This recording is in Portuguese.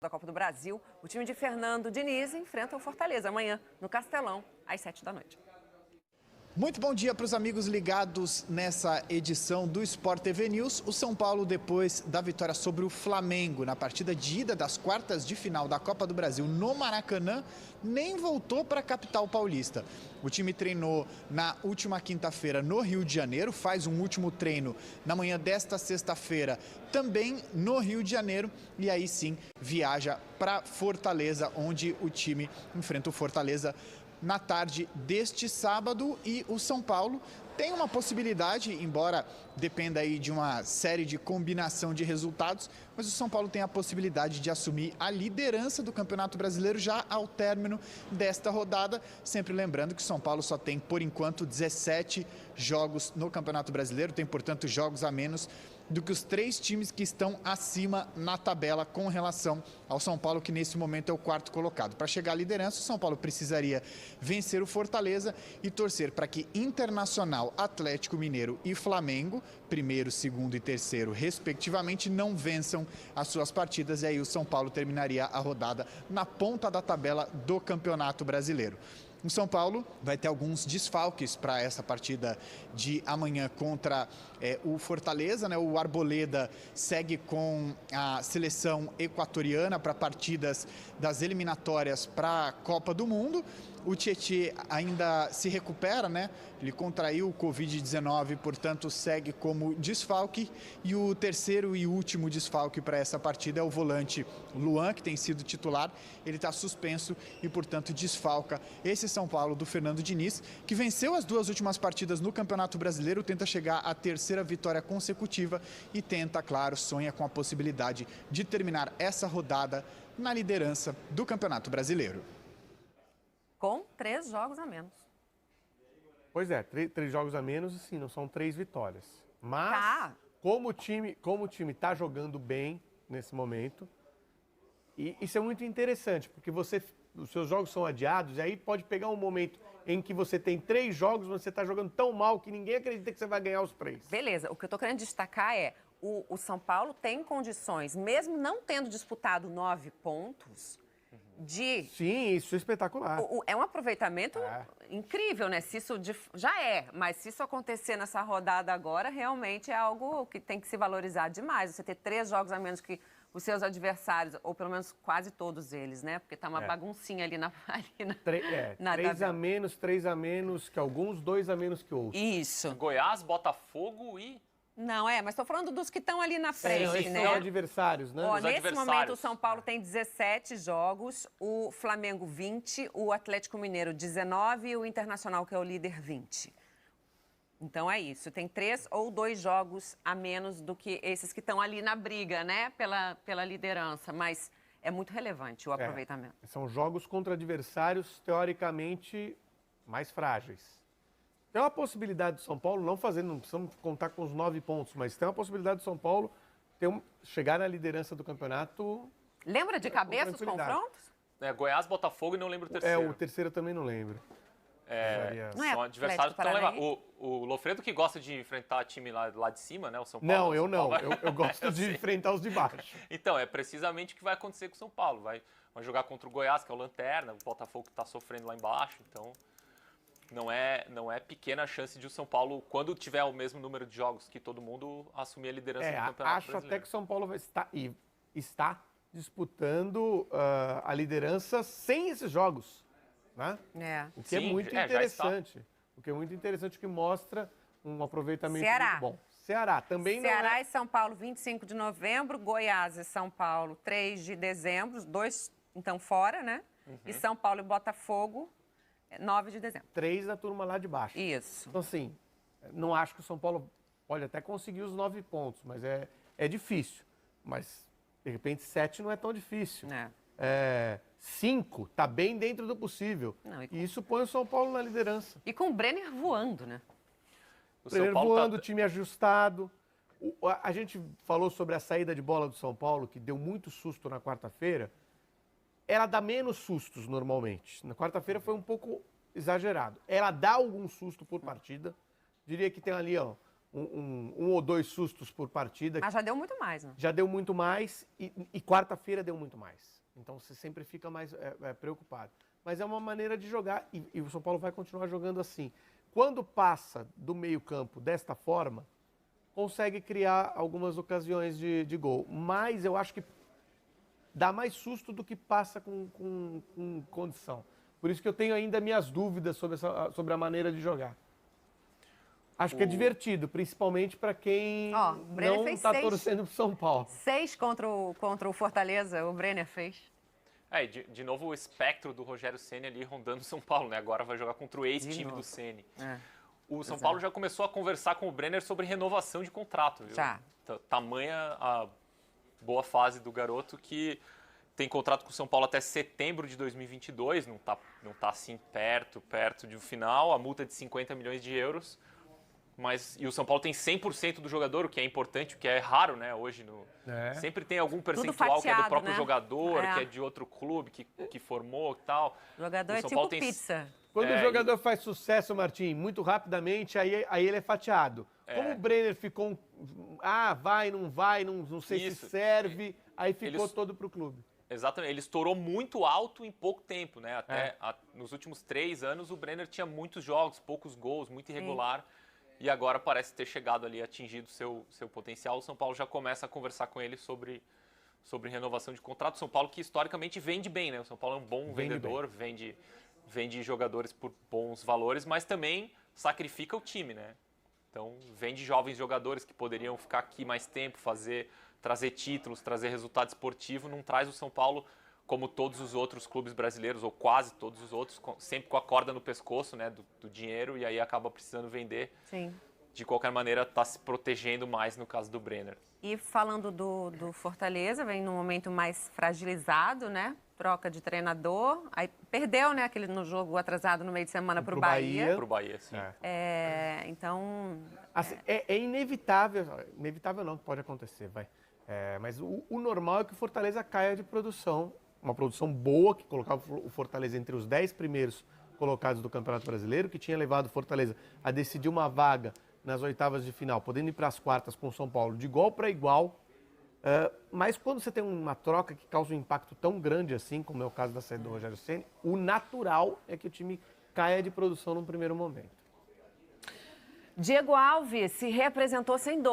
Da Copa do Brasil, o time de Fernando Diniz enfrenta o Fortaleza amanhã no Castelão, às 7h. Muito bom dia para os amigos ligados nessa edição do Sport TV News. O São Paulo, depois da vitória sobre o Flamengo na partida de ida das quartas de final da Copa do Brasil no Maracanã, nem voltou para a capital paulista. O time treinou na última quinta-feira no Rio de Janeiro, faz um último treino na manhã desta sexta-feira também no Rio de Janeiro e aí sim viaja para Fortaleza, onde o time enfrenta o Fortaleza na tarde deste sábado. E o São Paulo tem uma possibilidade, embora dependa aí de uma série de combinação de resultados, mas o São Paulo tem a possibilidade de assumir a liderança do Campeonato Brasileiro já ao término desta rodada. Sempre lembrando que o São Paulo só tem, por enquanto, 17 jogos no Campeonato Brasileiro, tem, portanto, jogos a menos do que os 3 times que estão acima na tabela com relação ao São Paulo, que nesse momento é o 4º colocado. Para chegar à liderança, o São Paulo precisaria vencer o Fortaleza e torcer para que Internacional, Atlético Mineiro e Flamengo, primeiro, segundo e terceiro, respectivamente, não vençam as suas partidas, e aí o São Paulo terminaria a rodada na ponta da tabela do Campeonato Brasileiro. O São Paulo vai ter alguns desfalques para essa partida de amanhã contra o Fortaleza, né? O Arboleda segue com a seleção equatoriana para partidas das eliminatórias para a Copa do Mundo. O Tietê ainda se recupera, né? Ele contraiu o Covid-19, portanto segue como desfalque. E o terceiro e último desfalque para essa partida é o volante Luan, que tem sido titular. Ele está suspenso e, portanto, desfalca esse São Paulo do Fernando Diniz, que venceu as 2 últimas partidas no Campeonato Brasileiro, tenta chegar à 3ª vitória consecutiva e tenta, claro, sonha com a possibilidade de terminar essa rodada na liderança do Campeonato Brasileiro. Com 3 jogos a menos. Pois é, 3 jogos a menos, assim, não são 3 vitórias. Mas, Tá. como o time está jogando bem nesse momento, e isso é muito interessante, porque os seus jogos são adiados, e aí pode pegar um momento em que você tem 3 jogos, mas você está jogando tão mal que ninguém acredita que você vai ganhar os 3. Beleza, o que eu estou querendo destacar é o São Paulo tem condições, mesmo não tendo disputado 9 pontos, de... Sim, isso é espetacular. É um aproveitamento incrível, né? Se isso já é, mas se isso acontecer nessa rodada agora, realmente é algo que tem que se valorizar demais. Você ter 3 jogos a menos que os seus adversários, ou pelo menos quase todos eles, né? Porque tá uma baguncinha ali na 3 a menos que alguns, 2 a menos que outros. Isso. Goiás, Botafogo e... Não, mas estou falando dos que estão ali na frente, esses né? são adversários, né? Ó, Os nesse adversários. momento, o São Paulo tem 17 jogos, o Flamengo 20, o Atlético Mineiro 19 e o Internacional, que é o líder, 20. Então é isso, tem 3 ou 2 jogos a menos do que esses que estão ali na briga, né? Pela liderança, mas é muito relevante o aproveitamento. São jogos contra adversários, teoricamente, mais frágeis. Tem uma possibilidade do São Paulo, não precisamos contar com os 9 pontos, mas tem uma possibilidade do São Paulo chegar na liderança do campeonato. Lembra de cabeça os confrontos? Goiás, Botafogo e não lembro o terceiro. O terceiro eu também não lembro. Não é São adversários que estão Paranaense? levados. O Lofredo que gosta de enfrentar time lá de cima, né? O São Paulo. Não, eu não. Eu gosto de enfrentar os de baixo. Então, é precisamente o que vai acontecer com o São Paulo. Vai jogar contra o Goiás, que é o Lanterna, o Botafogo que está sofrendo lá embaixo, então... Não é pequena a chance de o São Paulo, quando tiver o mesmo número de jogos que todo mundo, assumir a liderança do Campeonato Brasileiro. Acho até que o São Paulo está disputando a liderança sem esses jogos, né? O que é muito interessante. O que é muito interessante, que mostra um aproveitamento muito bom. Ceará também não Ceará e São Paulo, 25 de novembro, Goiás e São Paulo, 3 de dezembro, os 2 então fora, né? E São Paulo e Botafogo, 9 de dezembro. 3 da turma lá de baixo. Isso. Então, assim, não acho que o São Paulo pode até conseguir os 9 pontos, mas é difícil. Mas, de repente, 7 não é tão difícil. 5 tá bem dentro do possível. E isso põe o São Paulo na liderança. E com o Brenner voando, né? O Brenner voando, time ajustado. A gente falou sobre a saída de bola do São Paulo, que deu muito susto na quarta-feira. Ela dá menos sustos normalmente. Na quarta-feira foi um pouco exagerado. Ela dá algum susto por partida. Diria que tem ali, um ou dois sustos por partida. Mas já deu muito mais, né? Já deu muito mais e quarta-feira deu muito mais. Então você sempre fica mais preocupado. Mas é uma maneira de jogar e o São Paulo vai continuar jogando assim. Quando passa do meio-campo desta forma, consegue criar algumas ocasiões de gol. Mas eu acho que dá mais susto do que passa com condição. Por isso que eu tenho ainda minhas dúvidas sobre a maneira de jogar. Acho que é divertido, principalmente para quem não está torcendo para São Paulo. 6 contra o Fortaleza, o Brenner fez. De novo o espectro do Rogério Ceni ali rondando o São Paulo, né? Agora vai jogar contra o ex-time do Ceni. O São Paulo já começou a conversar com o Brenner sobre renovação de contrato, viu? Já. Tamanha a boa fase do garoto que tem contrato com o São Paulo até setembro de 2022, não tá assim perto de um final, a multa é de 50 milhões de euros. E o São Paulo tem 100% do jogador, o que é importante, o que é raro, né? Hoje sempre tem algum percentual que é do próprio jogador, que é de outro clube, que formou e tal. O jogador é tipo pizza. Quando o jogador faz sucesso, Martim, muito rapidamente, aí ele é fatiado. Como o Brenner ficou vai, não sei se serve, aí ficou todo pro clube. Exatamente, ele estourou muito alto em pouco tempo, né? Nos últimos 3 anos o Brenner tinha muitos jogos, poucos gols, muito irregular. E agora parece ter chegado ali, atingido seu potencial. O São Paulo já começa a conversar com ele sobre renovação de contrato. O São Paulo que historicamente vende bem, né? O São Paulo é um bom vendedor, vende jogadores por bons valores, mas também sacrifica o time, né? Então vende jovens jogadores que poderiam ficar aqui mais tempo, trazer títulos, trazer resultado esportivo. Não traz o São Paulo como todos os outros clubes brasileiros, ou quase todos os outros, sempre com a corda no pescoço, né, do dinheiro, e aí acaba precisando vender. Sim. De qualquer maneira, está se protegendo mais no caso do Brenner. E falando do Fortaleza, vem num momento mais fragilizado, né? Troca de treinador. Aí perdeu, né, no jogo atrasado no meio de semana para o Bahia. Para o Bahia, sim. Então... Assim, é inevitável, inevitável não, pode acontecer, mas o normal é que o Fortaleza caia de produção. Uma produção boa, que colocava o Fortaleza entre os 10 primeiros colocados do Campeonato Brasileiro, que tinha levado o Fortaleza a decidir uma vaga nas oitavas de final, podendo ir para as quartas com o São Paulo de igual para igual. Mas quando você tem uma troca que causa um impacto tão grande assim, como é o caso da saída do Rogério Ceni, o natural é que o time caia de produção num primeiro momento. Diego Alves se representou sem dor.